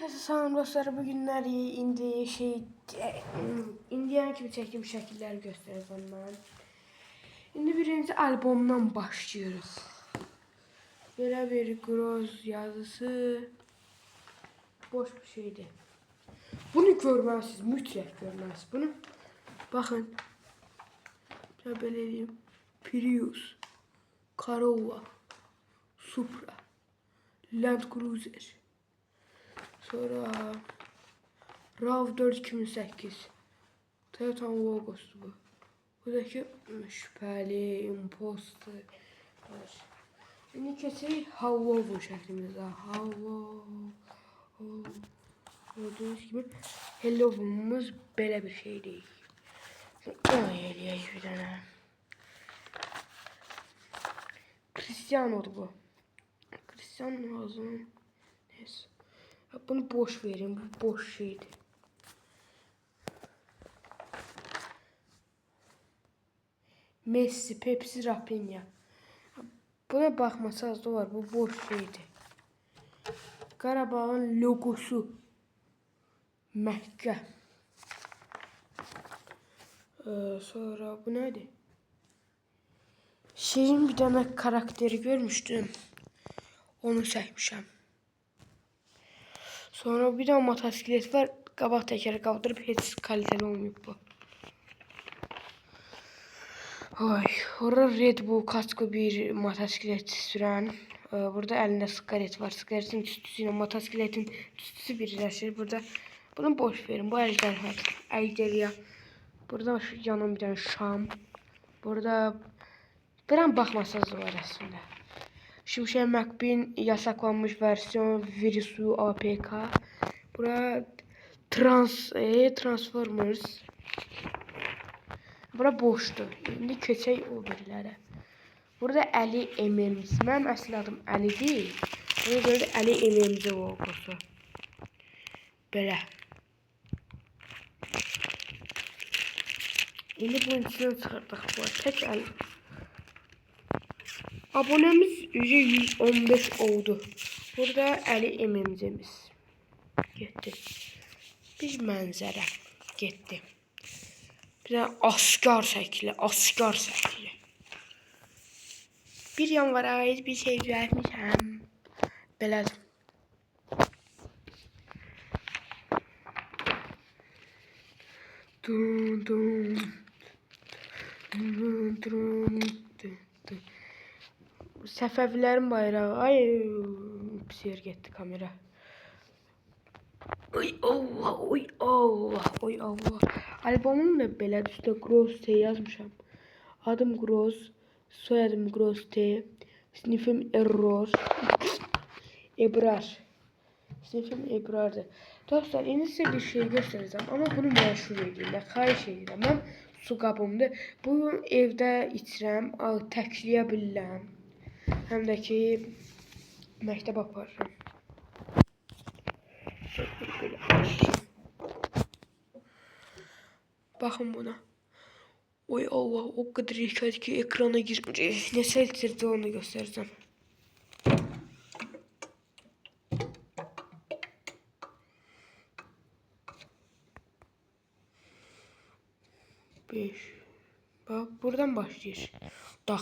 Salam dostlar, bugünləri indiyə kimi çəkdiyim şəkilləri göstərəcəm mən. İndi birinci albomdan başlayırıq. Belə bir groz yazısı boş bir şeydir. Bunu görməlisiniz, mütləq görməlisiniz bunu. Baxın. Belə eləyim. Prius, Corolla, Supra, Land Cruiser. Sonra RAV4 2008. Toyota'nın logosu bu. Buradaki şüphəli, imposter. Şimdi keçirik Havovu şəklimizə. Gördüğünüz gibi Halloween'ımız belə bir şey değil. Eləyək bir dənə. Cristiano'dur bu. Cristiano lazım. Neyse. Bunu boş verin, bu boş şeydir. Messi, Pepsi, Rafinha. Buna baxmasanız da var, bu boş şeydir. Qarabağın logosu. Məkkə. Sonra bu nədir? Şirin bir dənə karakteri görmüşdüm. Onu çəkmişəm. Sonra bir tane motosiklet var. Qabaq təkəri qaldırıb heç kaliteli olmayıb bu. Orada Red Bull kasko bir motosiklet sürən. Burada əlində sigaret var. Sigaretin tüstüsü ilə motosikletin tüstüsü birləşir. Burada bunu boş verin. Bu əjdərhadır. Əjdərya. Burada yanım bir tane şam. Burada bir an baxmasanız var əslində. Şimşək McQueen yasaklanmış versiyon virüsü APK. Bura Transformers. Bura boşdur. İndi keçək o birilərə. Burada Əli MMC. Mənim əsl adım Əli deyil. Ona görə də Əli MMC logosu. Belə. İndi bunun içindən çıxardıq bu. Tək Əli. Abonemiz 115 oldu. Burada Əli MMC'miz. Getdi. Bir mənzərə. Getdi. Bir də askar şəkli. Askar şəkli. 1 yanvara aid bir şey düzəltmişəm. Belədir. Dun dun. Dun dun. Səfəvilərin bayrağı. Ay, pis yer getdi kamera. Oy Allah, oy Allah, oy Allah. Albomum da belədir. Üstə Gross T yazmışam. Adım Gross, soyadım Gross T. Sinifim Error. Ebrar. Sinifim Ebrar'dır. Dostlar, indi sizə bir şey göstərəcəm. Amma bunu məşhur edirəm. Xahiş edirəm. Mən su qabımdır. Bu evdə içirəm. Təkliyə bilirəm. Həm də ki məktəb aparıram. Baxın buna. Oy Allah, o qədər yekədir ki ekrana girmir. Neçə litrdir onu göstərəcəm. Beş. Bak buradan başlayır. Dağ.